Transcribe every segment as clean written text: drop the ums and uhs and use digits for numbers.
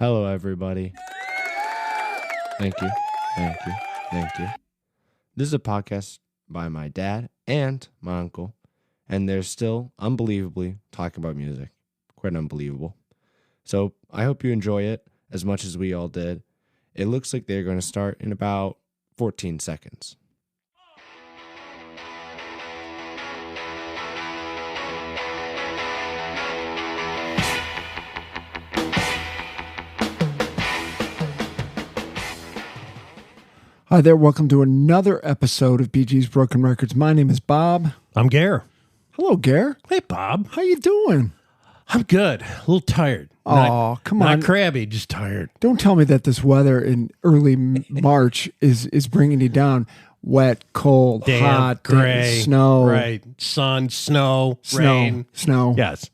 Hello, everybody. Thank you. Thank you. Thank you. This is a podcast by my dad and my uncle, and they're still unbelievably talking about music. Quite unbelievable. So I hope you enjoy it as much as we all did. It looks like they're going to start in about 14 seconds. Hi there, welcome to another episode of BG's Broken Records. My name is Bob. I'm Gare. Hello, Gare. Hey, Bob. How you doing? I'm good. A little tired. Oh, come on. Not crabby, just tired. Don't tell me that this weather in early March is bringing you down. Wet, cold, Damp, hot, gray, snow. Right. Sun, snow, rain. Snow. Yes.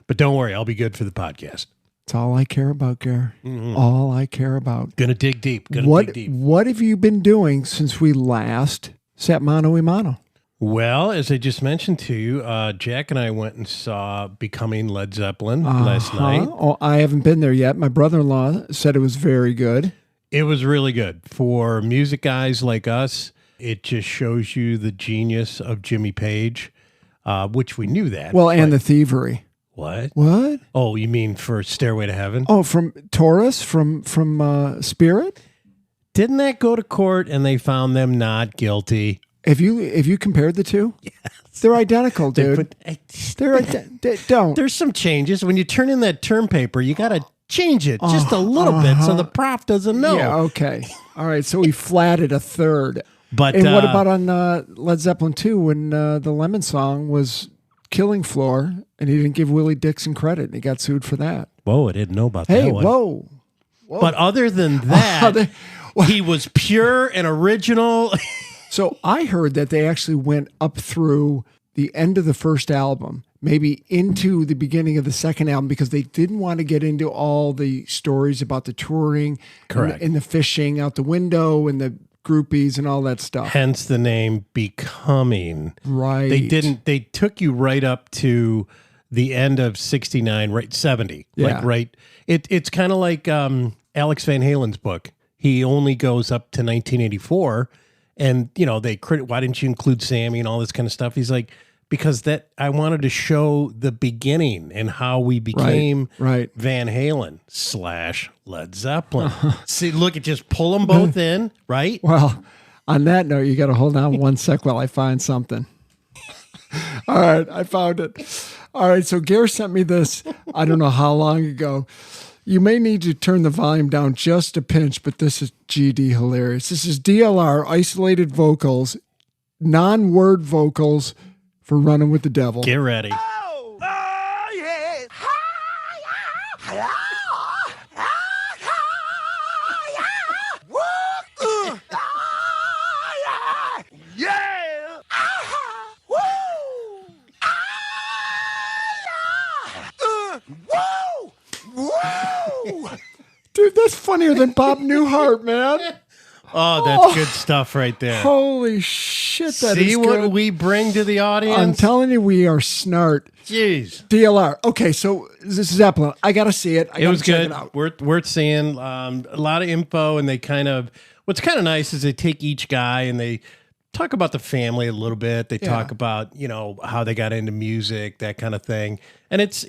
But don't worry, I'll be good for the podcast. It's all I care about, Gare. Mm-hmm. All I care about. Gonna dig deep. Dig deep. What have you been doing since we last sat mano a mano? Well, as I just mentioned to you, Jack and I went and saw Becoming Led Zeppelin last night. Oh, I haven't been there yet. My brother-in-law said it was very good. It was really good. For music guys like us, it just shows you the genius of Jimmy Page, which we knew that. Well, and the thievery. What? What? Oh, you mean for Stairway to Heaven? Oh, from Taurus, from Spirit? Didn't that go to court and they found them not guilty? Have you compared the two? Yes. They're identical, dude. Don't. There's some changes. When you turn in that term paper, you got to change it just a little bit so the prof doesn't know. Yeah, okay. All right, so we flatted a third. But and what about on Led Zeppelin 2 when the Lemon song was Killing Floor and he didn't give Willie Dixon credit and he got sued for that? Whoa, I didn't know about Hey, that one. whoa. But other than that, he was pure and original. So I heard that they actually went up through the end of the first album, maybe into the beginning of the second album, because they didn't want to get into all the stories about the touring, Correct, and the fishing out the window and the groupies and all that stuff. Hence the name Becoming. Right. They took you right up to the end of 69, right? 70. Yeah. Like, right. It's kind of like Alex Van Halen's book. He only goes up to 1984. And, you know, why didn't you include Sammy and all this kind of stuff? He's like, because I wanted to show the beginning and how we became right. Van Halen / Led Zeppelin. See, look, just pull them both in, right? Well, on that note, you got to hold on one sec while I find something. All right, I found it. All right, so Gare sent me this, I don't know how long ago. You may need to turn the volume down just a pinch, but this is GD hilarious. This is DLR, isolated vocals, non-word vocals for Running with the Devil. Get ready. Oh, yeah. Yeah. Woo. Woo. Dude, that's funnier than Bob Newhart, man. Oh, that's good stuff right there. Holy shit, that is See good. what we bring to the audience? I'm telling you, we are snart. Jeez. DLR. Okay, so this is Zeppelin. I got to see it. It was check good. it out. Worth seeing. A lot of info, and what's kind of nice is they take each guy and they talk about the family a little bit. They talk about, you know, how they got into music, that kind of thing. And it's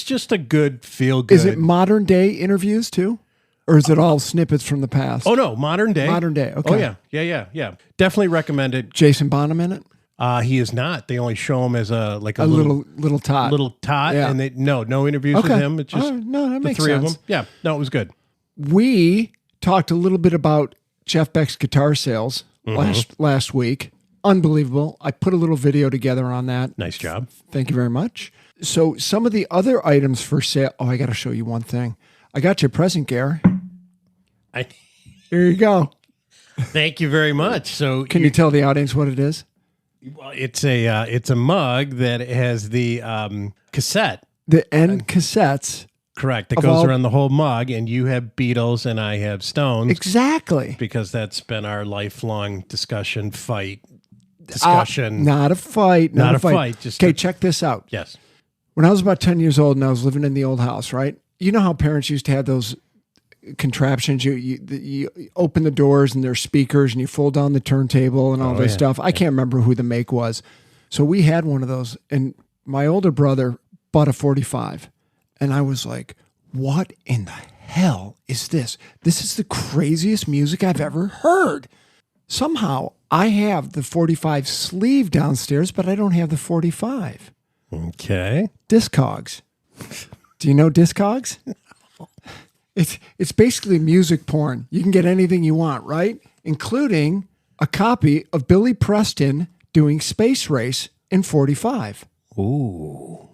just a good feel good. Is it modern day interviews too? Or is it all snippets from the past? Oh, no, modern day. Modern day, okay. Oh, yeah. Definitely recommend it. Jason Bonham in it? He is not. They only show him as a little tot. Little tot. Yeah. And no interviews with him. It's just no, that the makes three sense. of them. Yeah, no, it was good. We talked a little bit about Jeff Beck's guitar sales last week. Unbelievable. I put a little video together on that. Nice job. Thank you very much. So some of the other items for sale. Oh, I got to show you one thing. I got you a present, Gare. Here you go. Thank you very much. So Can you tell the audience what it is? Well, it's a mug that has the cassette. The end cassettes. Correct. That goes around the whole mug, and you have Beatles and I have Stones. Exactly. Because that's been our lifelong discussion. Not a fight. Not a fight. Just okay, check this out. Yes. When I was about 10 years old and I was living in the old house, right? You know how parents used to have those contraptions. You open the doors and there's speakers, and you fold down the turntable and all this stuff. I can't remember who the make was. So we had one of those, and my older brother bought a 45, and I was like, what in the hell is this? This is the craziest music I've ever heard. Somehow I have the 45 sleeve downstairs, but I don't have the 45. Okay. Discogs. Do you know Discogs? It's basically music porn. You can get anything you want, right? Including a copy of Billy Preston doing Space Race in 45. Ooh.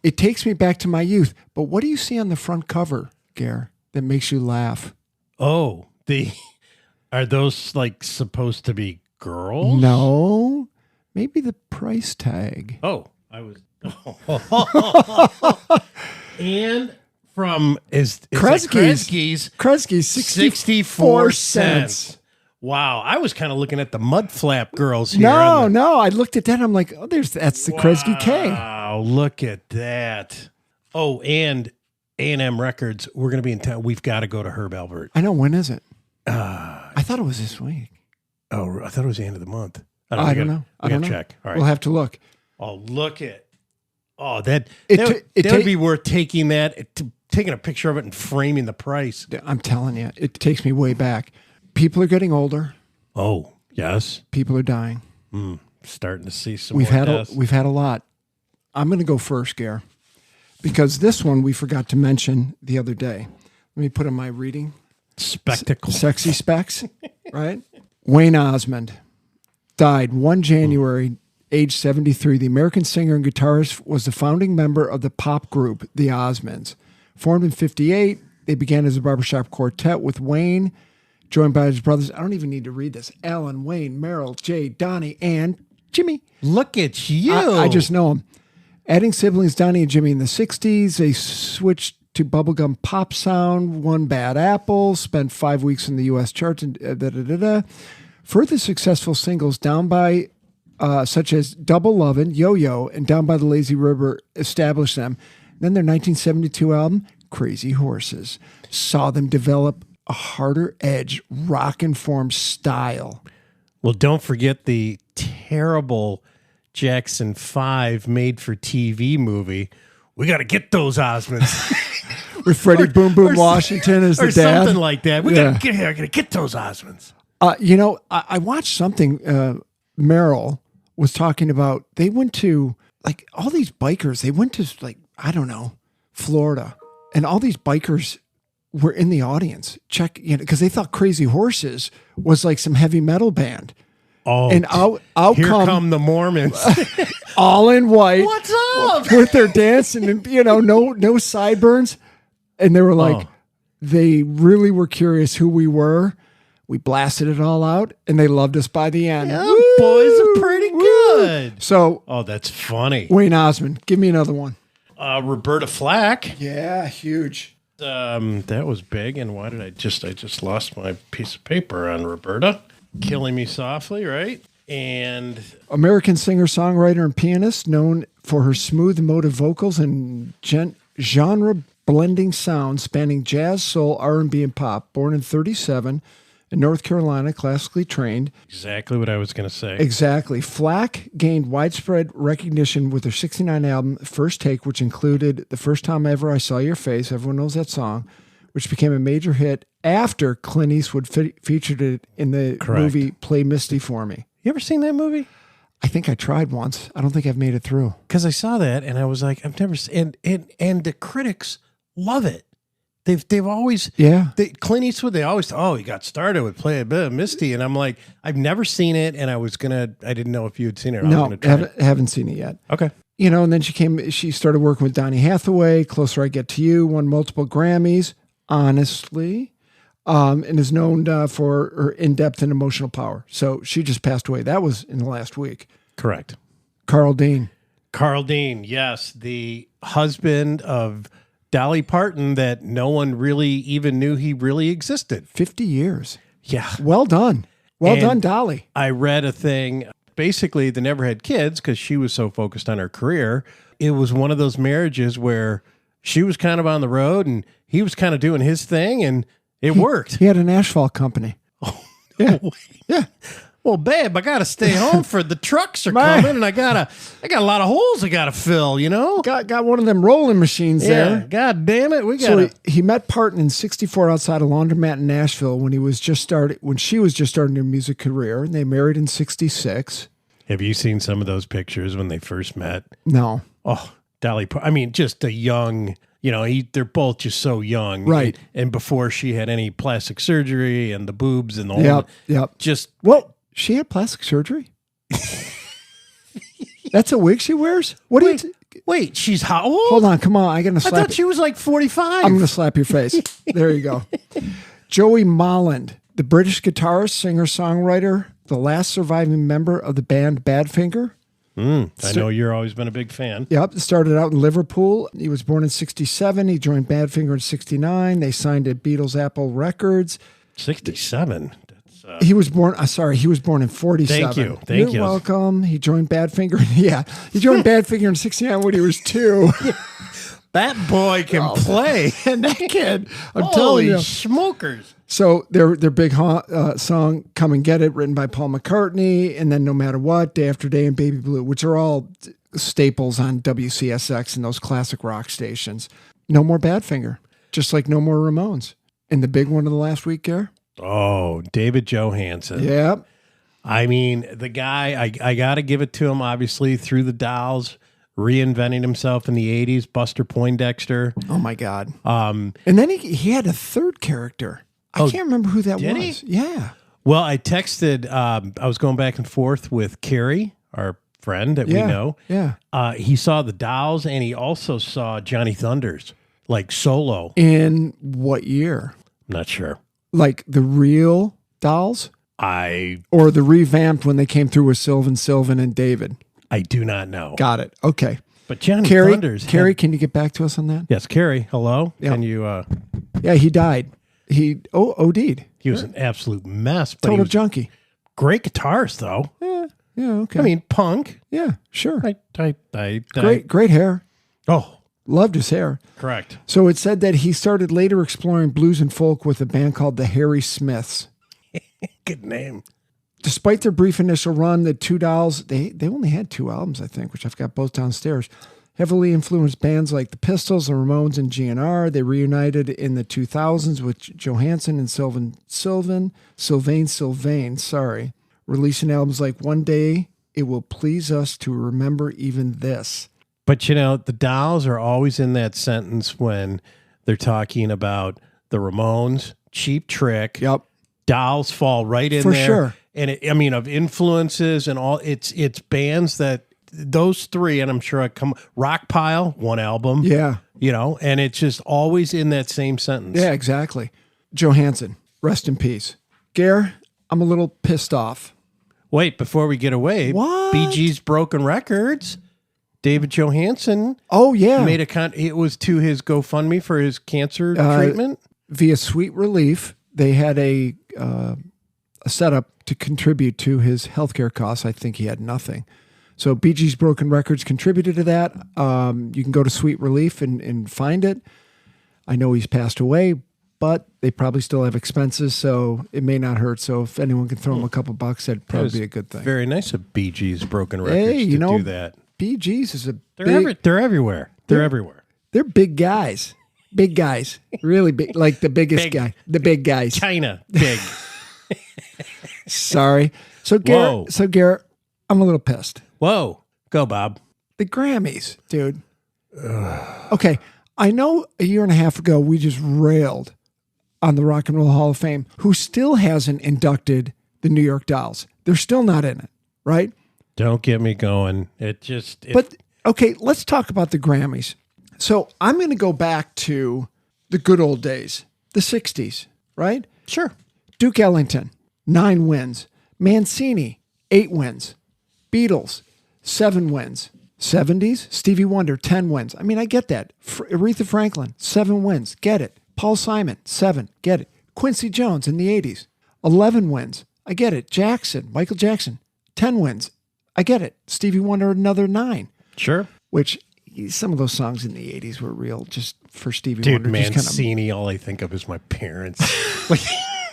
It takes me back to my youth. But what do you see on the front cover, Gare, that makes you laugh? Oh, are those like supposed to be girls? No. Maybe the price tag. Oh, I was. And from Kresge's. Kresge's 64 cents. Wow, I was kind of looking at the mud flap girls here. No, I looked at that and I'm like, oh, that's the Kresge K. Wow, look at that. Oh, and A&M Records, we're going to be in town. We've got to go to Herb Alpert. I know, when is it? I thought it was this week. Oh, I thought it was the end of the month. I don't know. I got to check. All right. We'll have to look. Oh, look at. Oh, that would be worth taking taking a picture of it and framing the price. I'm telling you, it takes me way back. People are getting older. Oh, yes. People are dying. Starting to see some We've had a lot. I'm going to go first, Gare, because this one we forgot to mention the other day. Let me put on my reading spectacle. Sexy specs, right? Wayne Osmond died 1 January, age 73. The American singer and guitarist was the founding member of the pop group, the Osmonds. Formed in 58, they began as a barbershop quartet with Wayne, joined by his brothers. I don't even need to read this. Alan, Wayne, Merrill, Jay, Donnie, and Jimmy. Look at you. I just know them. Adding siblings Donnie and Jimmy in the 60s, they switched to bubblegum pop sound, won Bad Apple, spent 5 weeks in the U.S. charts, and Further successful singles Down by, such as Double Lovin', Yo-Yo, and Down by the Lazy River established them. Then their 1972 album, Crazy Horses, saw them develop a harder edge, rock form style. Well, don't forget the terrible Jackson 5 made-for-TV movie. We got to get those Osmonds. With Freddie Boom Boom Washington as the dad. Or something like that. We got to get here. I got to get those Osmonds. I watched something, Merrill was talking about, they went to, like, all these bikers, they went to, like, I don't know, Florida, and all these bikers were in the audience, because they thought Crazy Horses was like some heavy metal band. Oh, and out here come the Mormons, all in white. What's up? With their dancing and no sideburns, and they were like, they really were curious who we were. We blasted it all out, and they loved us by the end. Yeah, boys are pretty good. So, that's funny. Wayne Osmond, give me another one. Roberta Flack. Yeah, huge. That was big. And why did I just lost my piece of paper on Roberta? Killing Me Softly, right? And American singer, songwriter, and pianist, known for her smooth, emotive vocals and genre blending sound spanning jazz, soul, R&B, and pop. Born in 1937 in North Carolina, classically trained. Exactly what I was going to say. Exactly. Flack gained widespread recognition with her 1969 album, First Take, which included The First Time Ever I Saw Your Face. Everyone knows that song, which became a major hit after Clint Eastwood featured it in the movie Play Misty for Me. You ever seen that movie? I think I tried once. I don't think I've made it through. Because I saw that and I was like, I've never seen, and the critics love it. They've always, Clint Eastwood, they always, he got started with Play a Bit of Misty. And I'm like, I've never seen it. And I didn't know if you had seen it. No, haven't seen it yet. Okay. And then she started working with Donny Hathaway, Closer I Get to You, won multiple Grammys, honestly, and is known for her in-depth and emotional power. So she just passed away. That was in the last week. Correct. Carl Dean, yes. The husband of Dolly Parton that no one really even knew he really existed. 50 years. Yeah. Well done. Well done, Dolly. I read a thing. Basically, they never had kids because she was so focused on her career. It was one of those marriages where she was kind of on the road and he was kind of doing his thing and it worked. He had an asphalt company. Yeah. Yeah. Well, babe, I gotta stay home for the trucks are Man. coming, and I got a lot of holes I gotta fill. You know, Got one of them rolling machines yeah. there. God damn it, we So got. he met Parton in '64 outside a laundromat in Nashville when she was just starting her music career, and they married in '66. Have you seen some of those pictures when they first met? No. Oh, Dolly. I mean, just a young. You know, they're both just so young, Right? And before she had any plastic surgery and the boobs and the whole, Yep. just Well, she had plastic surgery. That's a wig she wears. What wait, do you? wait. She's how old? Hold on, come on. I'm gonna I slap. thought she was like 45. I'm gonna slap your face. There you go. Joey Molland, the British guitarist, singer, songwriter, the last surviving member of the band Badfinger. I know you're always been a big fan. Yep, started out in Liverpool. He was born in '67. He joined Badfinger in '69. They signed to Beatles Apple Records. 67. He was born. He was born in '47. Thank you. You're welcome. He joined Badfinger. Yeah, he joined Badfinger in '69 when he was 2. That boy can play. And that kid, I'm telling Holy you. smokers. So their big song, "Come and Get It," written by Paul McCartney, and then "No Matter What," "Day After Day," and "Baby Blue," which are all staples on WCSX and those classic rock stations. No more Badfinger, just like no more Ramones. And the big one of the last week, Gare? Oh, David Johansen. Yep. I mean, the guy, I got to give it to him, obviously, through the Dolls, reinventing himself in the 80s, Buster Poindexter. Oh, my God. And then he had a third character. I can't remember who that did was. he? Yeah. Well, I texted, I was going back and forth with Carrie, our friend that we know. Yeah. He saw the Dolls and he also saw Johnny Thunders, like solo. In what year? I'm not sure. Like the real Dolls? I Or the revamped when they came through with Sylvan, and David? do not know. Got it. Okay. But Johnny Carrie, Thunders. can you get back to us on that? Yes, Carrie, hello. Yeah. Can you, Yeah, he died. He OD'd. he was an absolute mess, but he Total was junkie. great guitarist though. Yeah, okay. I mean, punk. yeah, sure. Great. Great hair. Oh, Loved his hair. correct. So it said that he started later exploring blues and folk with a band called the Harry Smiths. Good name. Despite their brief initial run, the Two Dolls, they only had 2 albums, I think, which I've got both downstairs. Heavily influenced bands like the Pistols, the Ramones, and GNR. They reunited in the 2000s with Johansson and Sylvain, sorry, releasing albums like One Day It Will Please Us to Remember Even This. But you know, the Dolls are always in that sentence when they're talking about the Ramones, Cheap Trick. Yep. Dolls fall right in For there. sure. And of influences and all, it's bands that those three, and I'm sure Rock Pile, one album. Yeah. You know, and it's just always in that same sentence. Yeah, exactly. Johansson, rest in peace. Gare, I'm a little pissed off. Wait, before we get away, What? Bee Gees Broken Records, David Johansen Oh, yeah. made it was to his GoFundMe for his cancer treatment. Via Sweet Relief, they had a setup to contribute to his healthcare costs. I think he had nothing. So Bee Gees Broken Records contributed to that. You can go to Sweet Relief and find it. I know he's passed away, but they probably still have expenses, so it may not hurt. So if anyone can throw him a couple bucks, that'd probably be a good thing. Very nice of Bee Gees Broken Records Hey, to you know, do that. Bee Gees is They're big, they're everywhere. They're everywhere. they're big guys. Big guys. Really big, like the biggest Big. guy. The big guys. China, big. Sorry. So Whoa. Garrett, I'm a little pissed. Whoa. Go, Bob. The Grammys, dude. Okay. I know a year and a half ago we just railed on the Rock and Roll Hall of Fame, who still hasn't inducted the New York Dolls. They're still not in it, right? Don't get me going. But okay, let's talk about the Grammys. So I'm going to go back to the good old days, the 60s, right? sure. Duke Ellington, 9 wins. Mancini, 8 wins. Beatles, 7 wins. 70s, Stevie Wonder, 10 wins. I mean, I get that. Aretha Franklin, 7 wins. Get it. Paul Simon, 7. Get it. Quincy Jones in the 80s, 11 wins. I get it. Michael Jackson, 10 wins. I get it. Stevie Wonder, another 9, Sure. which some of those songs in the 80s were real just for Stevie Dude, Wonder. Just Mancini, all I think of is my parents. Like,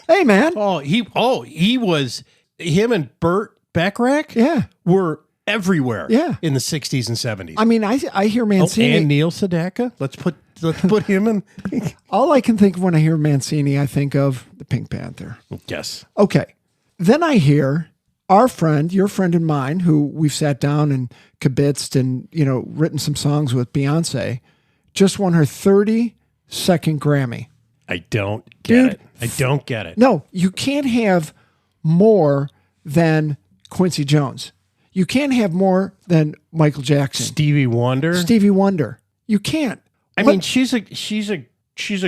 hey, man. he was, him and Burt Bacharach were everywhere in the 60s and 70s. I mean, I hear Mancini. And Neil Sedaka. Let's put him in. All I can think of when I hear Mancini, I think of the Pink Panther. Yes. Okay. Then I hear our friend, your friend and mine, who we've sat down and kibitzed and, written some songs with, Beyonce, just won her 32nd Grammy. I don't get it. I don't get it. No, you can't have more than Quincy Jones. You can't have more than Michael Jackson. Stevie Wonder. You can't. I mean, she's a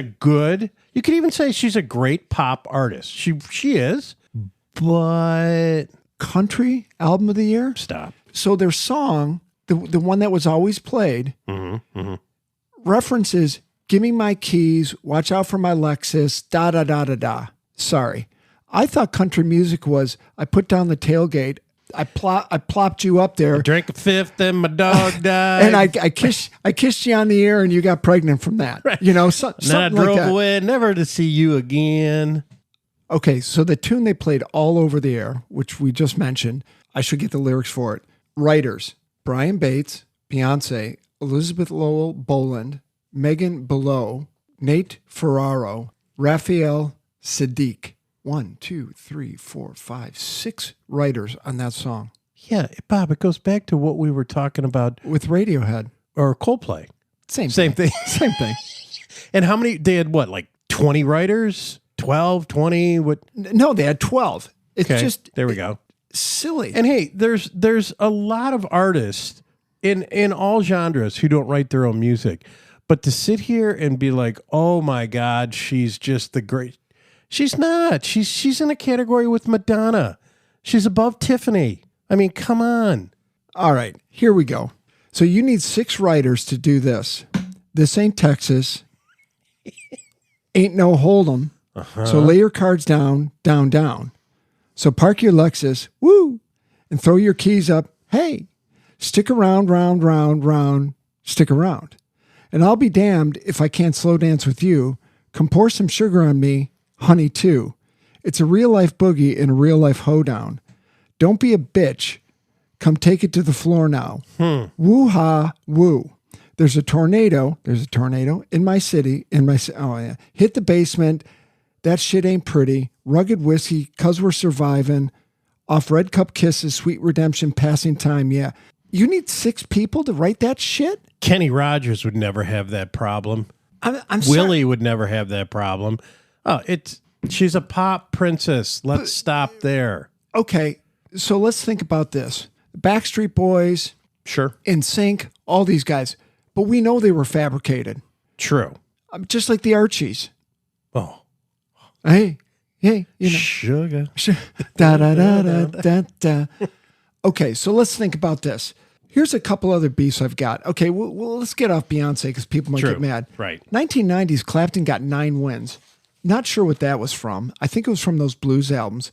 good, you could even say she's a great pop artist. She is, but country album of the year? Stop. So their song, the one that was always played, references, give me my keys, watch out for my Lexus, da da da da da. Sorry. I thought country music was, I put down the tailgate, I plopped you up there. I drank a fifth and my dog died. And I kissed you on the ear and you got pregnant from that. Right. Then I something drove like that. away, never to see you again. Okay, so the tune they played all over the air, which we just mentioned, I should get the lyrics for it. Writers, Brian Bates, Beyonce, Elizabeth Lowell Boland, Megan Below, Nate Ferraro, Raphael Sadiq. 1, 2, 3, 4, 5, 6 writers on that song. Yeah, Bob, it goes back to what we were talking about with Radiohead or Coldplay. Same thing. Same thing. And how many? They had what, like 20 writers? 12, 20? What? No, they had 12. It's just there we go. Silly. And hey, there's a lot of artists in all genres who don't write their own music, but to sit here and be like, oh my God, she's just the great. She's not. She's in a category with Madonna. She's above Tiffany. I mean, come on. All right, here we go. So you need 6 writers to do this. This ain't Texas. Ain't no hold'em. So lay your cards down, down, down. So park your Lexus, woo, and throw your keys up. Hey, stick around, round, round, round, stick around. And I'll be damned if I can't slow dance with you. Come pour some sugar on me. Honey, too. It's a real-life boogie and a real-life hoedown. Don't be a bitch. Come take it to the floor now. Woo-ha, woo. There's a tornado in my city. Oh, yeah. Hit the basement. That shit ain't pretty. Rugged whiskey, 'cause we're surviving. Off red cup kisses, sweet redemption, passing time, yeah. You need 6 people to write that shit? Kenny Rogers would never have that problem. I'm Willie would never have that problem. Oh, she's a pop princess. Let's stop there. Okay, so let's think about this. Backstreet Boys, sure, NSYNC, all these guys, but we know they were fabricated. True. Just like the Archies. Oh, hey, sugar. Da da da da da da. Okay, so let's think about this. Here's a couple other beefs I've got. Okay, well let's get off Beyonce because people might get mad. Right. 1990s, Clapton got 9 wins. Not sure what that was from. I think it was from those blues albums.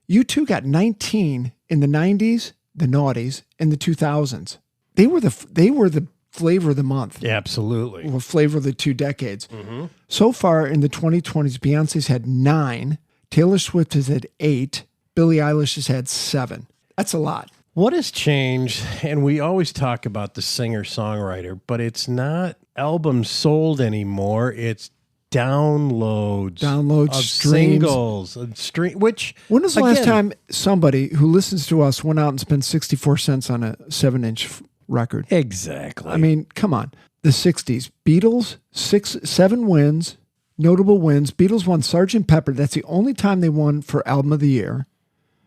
U2 got 19 in the 90s, the noughties, and the 2000s. They were the flavor of the month. Yeah, absolutely. Well, flavor of the 2 decades. Mm-hmm. So far in the 2020s, Beyonce's had 9. Taylor Swift has had 8. Billie Eilish has had 7. That's a lot. What has changed, and we always talk about the singer-songwriter, but it's not albums sold anymore. It's downloads of streams. Singles, and which when was the last time somebody who listens to us went out and spent 64 cents on a 7-inch record? Exactly. I mean, come on. The 60s, Beatles, 7 wins, notable wins. Beatles won Sgt. Pepper. That's the only time they won for Album of the Year.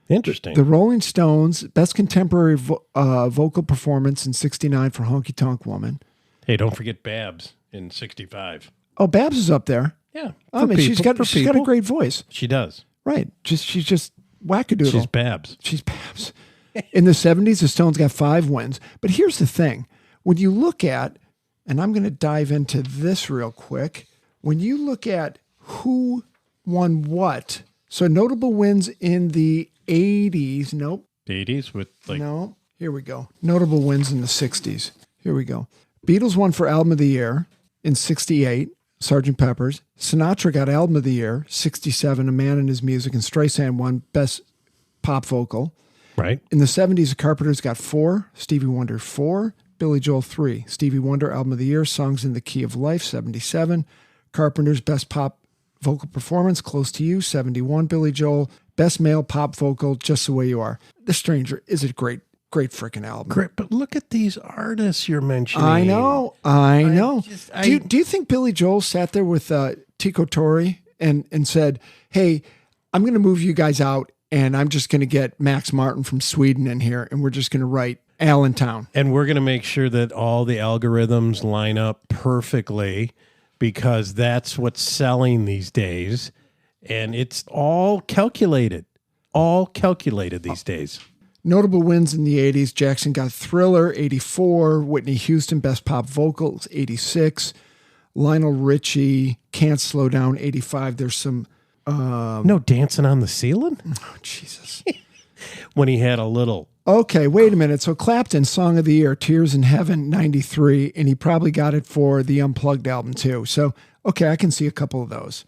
Interesting. The Rolling Stones, Best Contemporary Vocal Performance in 69 for Honky Tonk Woman. Hey, don't forget Babs in 65. Oh, Babs is up there. Yeah. I mean, she's got a great voice. She does. Right. She's just wackadoodle. She's Babs. She's Babs. In the 70s, the Stones got 5 wins. But here's the thing. When you look at, and I'm going to dive into this real quick. When you look at who won what, so notable wins in the 80s. Nope. The 80s with like... No. Here we go. Notable wins in the 60s. Here we go. Beatles won for Album of the Year in 68, Sgt. Pepper's. Sinatra got Album of the Year, 67, A Man and His Music, and Streisand won Best Pop Vocal. Right. In the 70s, the Carpenters got 4, Stevie Wonder 4, Billy Joel 3. Stevie Wonder Album of the Year, Songs in the Key of Life, 77. Carpenters Best Pop Vocal Performance, Close to You, 71. Billy Joel Best Male Pop Vocal, Just the Way You Are. The Stranger is a great freaking album. Great, but look at these artists you're mentioning. I know. Do you think Billy Joel sat there with Tico Torre and said, "Hey, I'm going to move you guys out, and I'm just going to get Max Martin from Sweden in here, and we're just going to write Allentown, and we're going to make sure that all the algorithms line up perfectly, because that's what's selling these days, and it's all calculated these days." Notable wins in the 80s. Jackson got Thriller, 84. Whitney Houston, Best Pop Vocals, 86. Lionel Richie, Can't Slow Down, 85. There's some... no Dancing on the Ceiling? Oh, Jesus. When he had a little... Okay, wait a minute. So Clapton, Song of the Year, Tears in Heaven, 93. And he probably got it for the Unplugged album, too. So, okay, I can see a couple of those.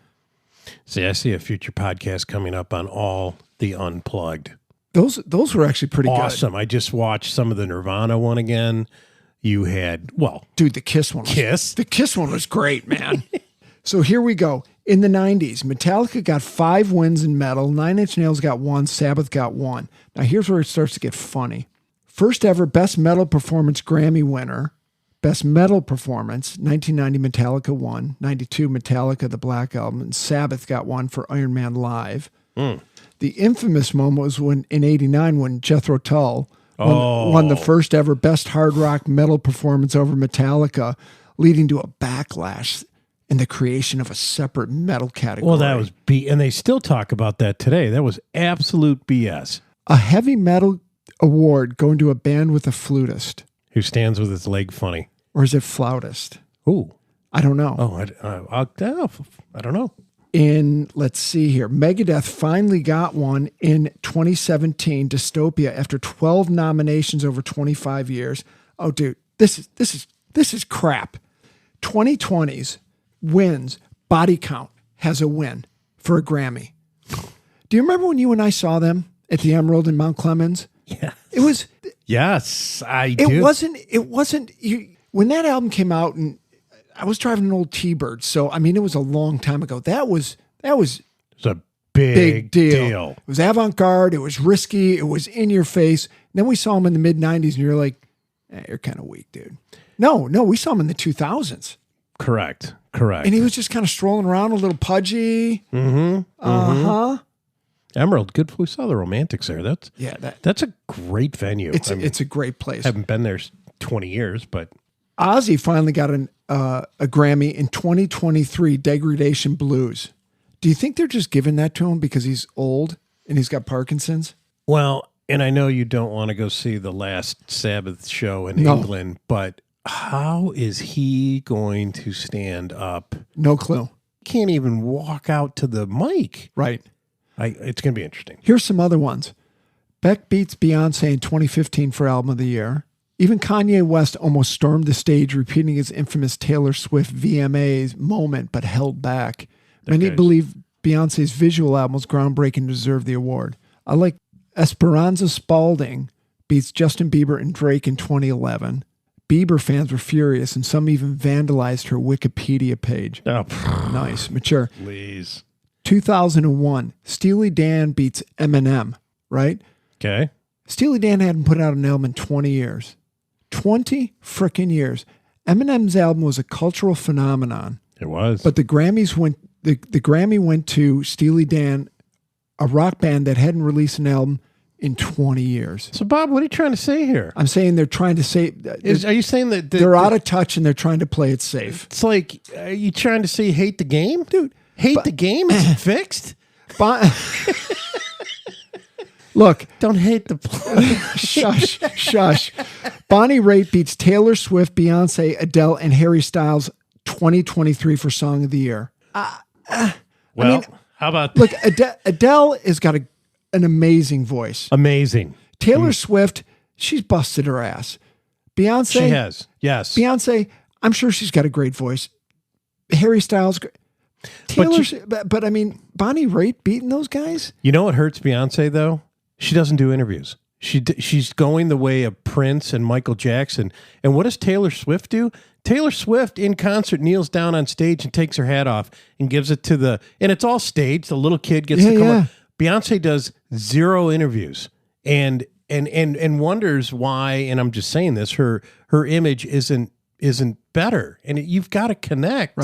See, I see a future podcast coming up on all the Unplugged. Those were actually pretty awesome. good. I just watched some of the Nirvana one again. You had, dude, the Kiss one. The Kiss one was great, man. So here we go. In the 90s, Metallica got 5 wins in metal. 9 Inch Nails got 1. Sabbath got 1. Now here's where it starts to get funny. First ever Best Metal Performance Grammy winner. Best Metal Performance, 1990 Metallica won. 92 Metallica, the Black Album. And Sabbath got 1 for Iron Man Live. The infamous moment was in 89 when Jethro Tull won the first ever Best Hard Rock Metal Performance over Metallica, leading to a backlash in the creation of a separate metal category. Well, that was and they still talk about that today. That was absolute BS. A heavy metal award going to a band with a flutist. Who stands with his leg funny. Or is it flautist? Ooh. I don't know. Oh, I don't know. Let's see here. Megadeth finally got one in 2017, Dystopia, after 12 nominations over 25 years. Oh, dude, this is crap. 2020's wins, Body Count has a win for a Grammy. Do you remember when you and I saw them at the Emerald in Mount Clemens? Yeah. It was. Yes, I do. It wasn't. When that album came out, and I was driving an old T-Bird, so I mean, it was a long time ago. That was It's a big deal. It was avant-garde. It was risky. It was in your face. And then we saw him in the mid-90s, and you're like, you're kind of weak, dude. No, we saw him in the 2000s. Correct. And he was just kind of strolling around, a little pudgy. Emerald, good. We saw the Romantics there. That's a great venue. It's a great place. I haven't been there 20 years, but Ozzy finally got a Grammy in 2023, Degradation Blues. Do you think they're just giving that to him because he's old and he's got Parkinson's? Well, and I know you don't want to go see the last Sabbath show in England, but how is he going to stand up? No clue. Can't even walk out to the mic. Right. It's going to be interesting. Here's some other ones. Beck beats Beyonce in 2015 for Album of the Year. Even Kanye West almost stormed the stage, repeating his infamous Taylor Swift VMAs moment, but held back. Many believe Beyonce's visual album was groundbreaking and deserved the award. I like Esperanza Spalding beats Justin Bieber and Drake in 2011. Bieber fans were furious, and some even vandalized her Wikipedia page. Oh, nice, mature. Please. 2001, Steely Dan beats Eminem, right? Okay. Steely Dan hadn't put out an album in 20 years. 20 frickin' years. Eminem's album was a cultural phenomenon. It was. But the Grammys went. The Grammy went to Steely Dan, a rock band that hadn't released an album in 20 years. So, Bob, what are you trying to say here? I'm saying they're trying to say... Are you saying that... they're out of touch and they're trying to play it safe. It's like, are you trying to say hate the game? Dude, hate the game? Is it fixed? Look. Don't hate the play. Shush. Bonnie Raitt beats Taylor Swift, Beyonce, Adele, and Harry Styles 2023 for Song of the Year. How about... Look, Adele has got an amazing voice. Amazing. Taylor Swift, she's busted her ass. Beyonce. She has. Yes. Beyonce, I'm sure she's got a great voice. Harry Styles. But I mean, Bonnie Raitt beating those guys? You know what hurts Beyonce, though? She doesn't do interviews. She's going the way of Prince and Michael Jackson. And what does Taylor Swift do? Taylor Swift in concert kneels down on stage and takes her hat off and gives it to and it's all staged. The little kid gets to come up. Beyonce does 0 interviews and wonders why, and I'm just saying this, her image isn't better. And you've got to connect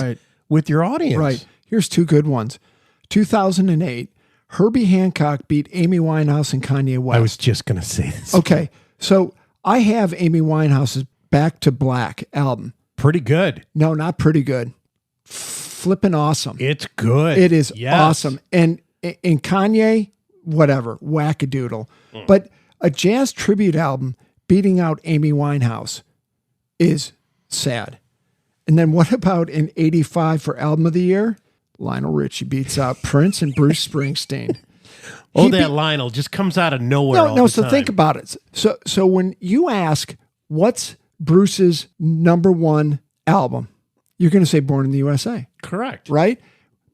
with your audience. Right. Here's 2 good ones. 2008, Herbie Hancock beat Amy Winehouse and Kanye West. I was just going to say this. Okay. So I have Amy Winehouse's Back to Black album. Pretty good. No, not pretty good. Flipping awesome. It's good. It is awesome. And in Kanye, whatever, wackadoodle. But a jazz tribute album beating out Amy Winehouse is sad. And then what about in 85 for album of the year? Lionel Richie beats out Prince and Bruce Springsteen. Lionel just comes out of nowhere all the time. So think about it. So when you ask, what's Bruce's number 1 album? You're going to say Born in the USA. Correct. Right?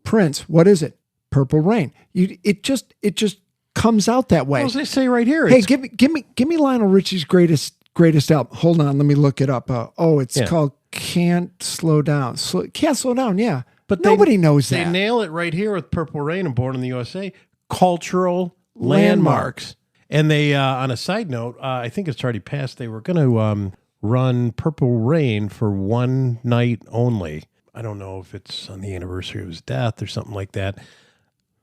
Prince, what is it? Purple Rain. It just comes out that way. Well, as they say right here. Hey, give me Lionel Richie's greatest album. Hold on, let me look it up. It's called Can't Slow Down. Can't Slow Down, yeah. But nobody knows that. They nail it right here with Purple Rain and Born in the USA. Cultural landmarks. And they, on a side note, I think it's already passed. They were going to run Purple Rain for 1 night only. I don't know if it's on the anniversary of his death or something like that.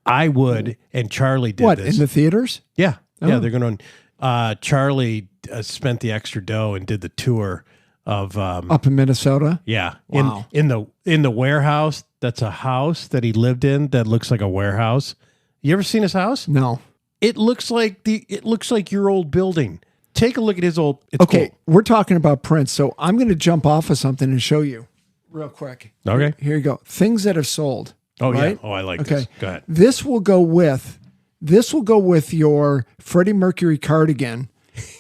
I would, and Charlie did this. What, in the theaters? Yeah. Oh. Yeah, they're going to. Charlie spent the extra dough and did the tour of up in Minnesota. Yeah, wow. in the warehouse. That's a house that he lived in that looks like a warehouse. You ever seen his house? No. It looks like your old building. Take a look at his old. It's okay, cool. We're talking about Prince, so I'm going to jump off of something and show you real quick. Okay, here you go. Things that have sold. Oh right? Yeah. Oh, I like this. Go ahead. This will go with your Freddie Mercury cardigan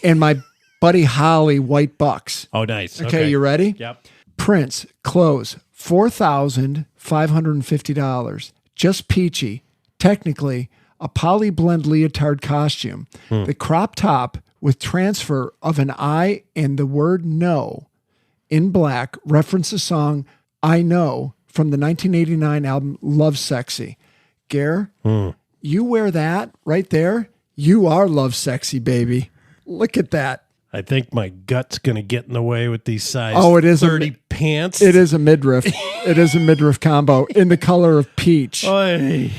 and my Buddy Holly white bucks. Oh, nice. Okay, you ready? Yep. Prince clothes $4,550. Just peachy. Technically, a poly blend leotard costume. The crop top with transfer of an I and the word no in black reference the song I Know from the 1989 album Love Sexy. Gare, you wear that right there, you are Love Sexy, baby. Look at that. I think my gut's going to get in the way with these size 30 pants. It is a midriff. It is a midriff combo in the color of peach. Oy.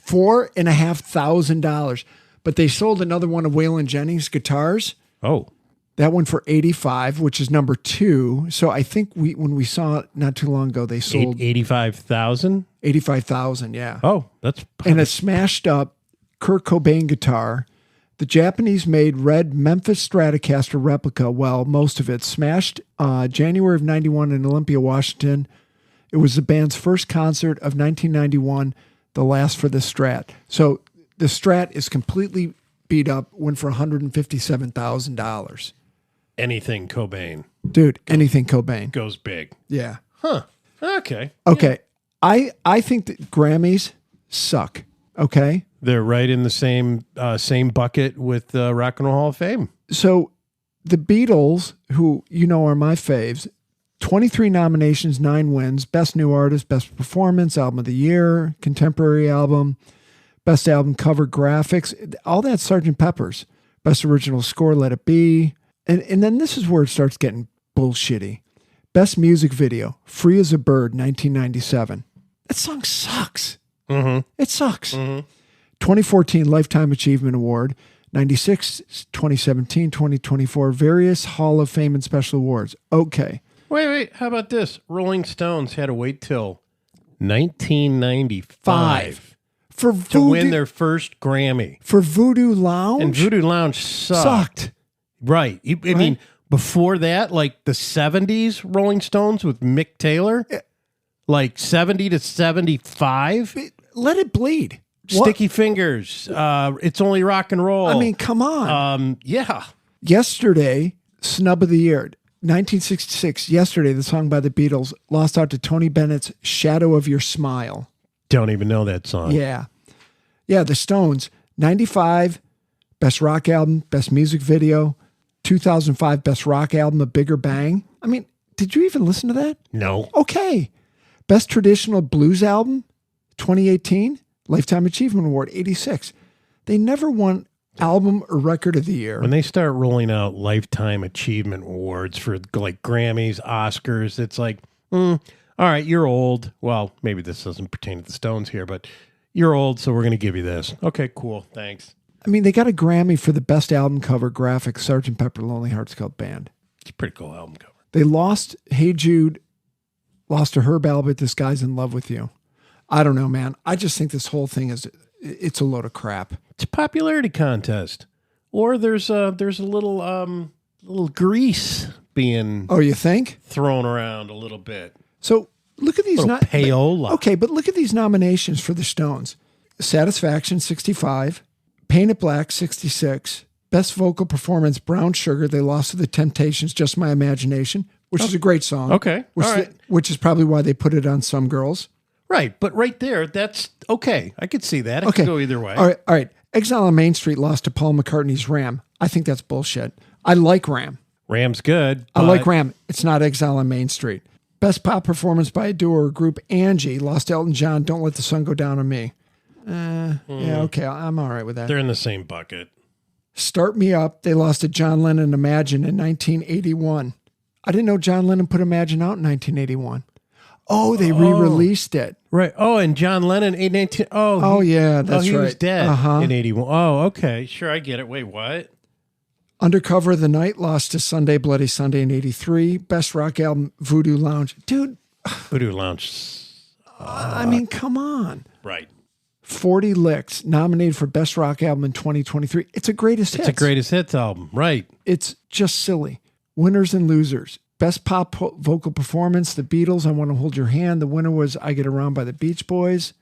$4,500. But they sold another one of Waylon Jennings' guitars. Oh. That one for $85, which is number 2. So I think when we saw it not too long ago, they sold $85,000. $85,000, yeah. Oh, that's and a smashed up Kurt Cobain guitar. The Japanese-made red Memphis Stratocaster replica, well, most of it, smashed January of 91 in Olympia, Washington. It was the band's first concert of 1991, the last for the Strat. So the Strat is completely beat up, went for $157,000. Anything Cobain. Dude, anything Cobain. Goes big. Yeah. Huh. Okay. Okay. Yeah. I think that Grammys suck. Okay. They're right in the same bucket with Rock and Roll Hall of Fame. So the Beatles, who are my faves, 23 nominations, 9 wins, Best New Artist, Best Performance, Album of the Year, Contemporary Album, Best Album Cover Graphics, all that Sgt. Pepper's. Best Original Score, Let It Be. And then this is where it starts getting bullshitty. Best Music Video, Free as a Bird, 1997. That song sucks. Mm-hmm. It sucks. Mm-hmm. 2014 Lifetime Achievement Award, 96, 2017, 2024, various Hall of Fame and special awards. Okay. Wait. How about this? Rolling Stones had to wait till 1995 to win their first Grammy. For Voodoo Lounge? And Voodoo Lounge sucked. Right. I mean, before that, like the 70s Rolling Stones with Mick Taylor, like 70 to 75. Let It Bleed. Sticky Fingers. It's Only Rock and Roll. I mean, come on. Yeah. Yesterday, snub of the year. 1966, yesterday, the song by the Beatles lost out to Tony Bennett's Shadow of Your Smile. Don't even know that song. Yeah. Yeah, the Stones, 95, best rock album, best music video, 2005, best rock album, A Bigger Bang. I mean, did you even listen to that? No. Okay. Best traditional blues album, 2018, Lifetime Achievement Award, 86. They never won album or record of the year. When they start rolling out Lifetime Achievement Awards for like Grammys, Oscars, it's like, all right, you're old. Well, maybe this doesn't pertain to the Stones here, but you're old, so we're going to give you this. Okay, cool. Thanks. I mean, they got a Grammy for the best album cover graphic, Sgt. Pepper Lonely Hearts Club Band. It's a pretty cool album cover. They lost Hey Jude, lost to Herb Alpert, This Guy's in Love with You. I don't know, man. I just think this whole thing it's a load of crap. It's a popularity contest. Or there's a little grease being Oh, you think? thrown around a little bit. So look at these. Little payola. Okay, but look at these nominations for the Stones. Satisfaction, 65. Paint It Black, 66. Best vocal performance, Brown Sugar. They lost to The Temptations, Just My Imagination, which is a great song. Okay, all right. Which is probably why they put it on Some Girls. Right, but right there, that's okay. I could see that. It Okay. could go either way. All right. Exile on Main Street lost to Paul McCartney's Ram. I think that's bullshit. I like Ram. Ram's good. I but like Ram. It's not Exile on Main Street. Best pop performance by a duo or group, Angie lost to Elton John, Don't Let the Sun Go Down on Me. Yeah, okay. I'm all right with that. They're in the same bucket. Start Me Up, they lost to John Lennon, Imagine in 1981. I didn't know John Lennon put Imagine out in 1981. Oh, they re-released it. Right. Oh, and John Lennon, 819. Oh, yeah, that's he right. was dead Uh-huh. in 81. Oh, okay. Sure, I get it. Wait, what? Undercover of the Night lost to Sunday Bloody Sunday in 83. Best rock album, Voodoo Lounge. Dude, Voodoo Lounge. I mean, come on. Right. 40 Licks, nominated for Best Rock Album in 2023. It's a greatest hits. It's a greatest hits album. Right. It's just silly. Winners and losers. Best pop vocal performance, The Beatles, I Want to Hold Your Hand. The winner was I Get Around by the Beach Boys.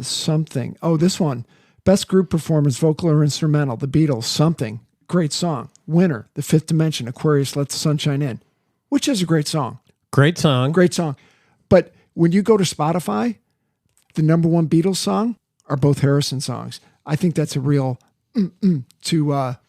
Something. Oh, this one. Best group performance, vocal or instrumental, The Beatles, Something. Great song. Winner, The Fifth Dimension, Aquarius, Let the Sunshine In, which is a great song. Great song. Great song. But when you go to Spotify, the number one Beatles song are both Harrison songs. I think that's a real to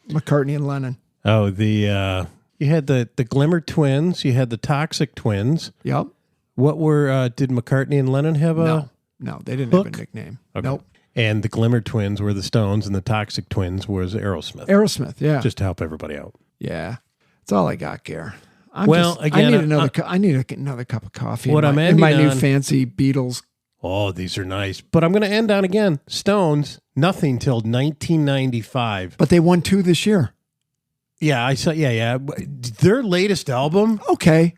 McCartney and Lennon. Oh, you had the Glimmer Twins. You had the Toxic Twins. Yep. What were, did McCartney and Lennon have a? No, they didn't Hook? have a nickname. Okay. Nope. And the Glimmer Twins were the Stones, and the Toxic Twins was Aerosmith. Aerosmith, yeah. Just to help everybody out. Yeah. That's all I got, Gare. Again, I need another cup of coffee What I'm in my ending new on- fancy Beatles. Oh, these are nice. But I'm going to end on again. Stones, nothing till 1995. But they won 2 this year. Yeah, I saw. Yeah. Their latest album, Okay.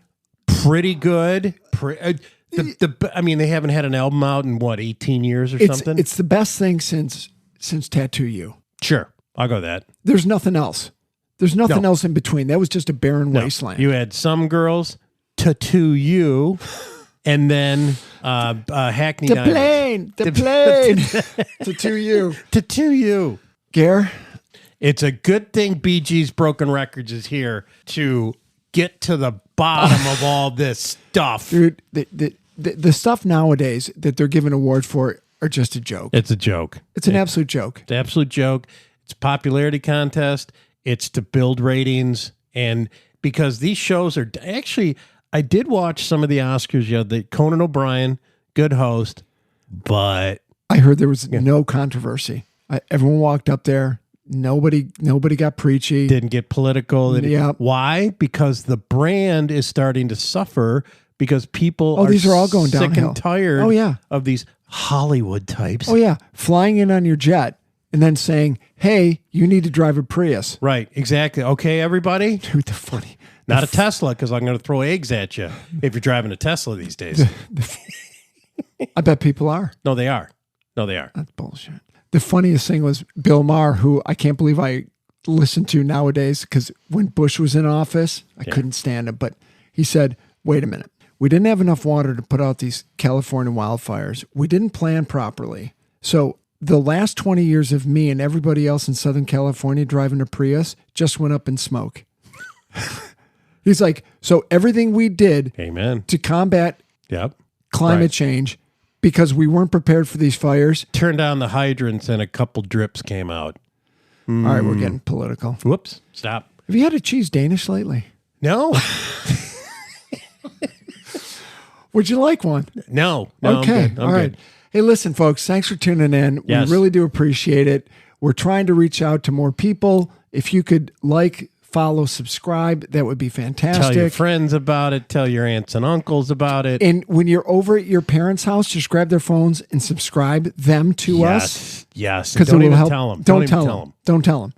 pretty good. I mean, they haven't had an album out in what, 18 years or something. It's the best thing since Tattoo You. Sure, I'll go that. There's nothing else. There's nothing No. else in between. That was just a barren No, wasteland. You had Some Girls, Tattoo You, and then Hackney the Diamonds. plane. Tattoo You. Tattoo You. Gare, It's a good thing BG's Broken Records is here to get to the bottom of all this stuff. dude, the stuff nowadays that they're giving awards for are just a joke. It's a joke. It's an absolute joke. It's an absolute joke. It's a popularity contest. It's to build ratings. And because these shows are actually, I did watch some of the Oscars. You know, the Conan O'Brien, good host, but I heard there was no controversy. Everyone walked up there. Nobody got preachy. didn't get political. Yeah. Why? Because the brand is starting to suffer because people These are all going sick downhill. and tired Oh, yeah. of these Hollywood types. Oh yeah, flying in on your jet and then saying, "Hey, you need to drive a Prius." Right, exactly. Okay, everybody? Dude, the funny. Not a Tesla, because I'm going to throw eggs at you if you're driving a Tesla these days. I bet people are. No, they are. No, they are. That's bullshit. The funniest thing was Bill Maher, who I can't believe I listen to nowadays because when Bush was in office, I couldn't stand him. But he said, "Wait a minute. We didn't have enough water to put out these California wildfires. We didn't plan properly. So the last 20 years of me and everybody else in Southern California driving a Prius just went up in smoke." He's like, so everything we did Amen. to combat Yep. climate Right. change because we weren't prepared for these fires. Turned down the hydrants and a couple drips came out. All right, we're getting political. Whoops. Stop. Have you had a cheese Danish lately? No. Would you like one? No. Okay. I'm good. All right. Good. Hey, listen, folks, thanks for tuning in. Yes. We really do appreciate it. We're trying to reach out to more people. If you could like, follow, subscribe, that would be fantastic. Tell your friends about it. Tell your aunts and uncles about it. And when you're over at your parents' house, just grab their phones and subscribe them to us. Yes. Because Don't it will even help. tell them. Don't tell them. Don't tell them.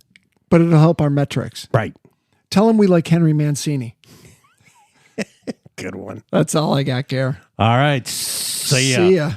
But it'll help our metrics. Right. Tell them we like Henry Mancini. Good one. That's all I got, Gare. All right. See ya. See ya.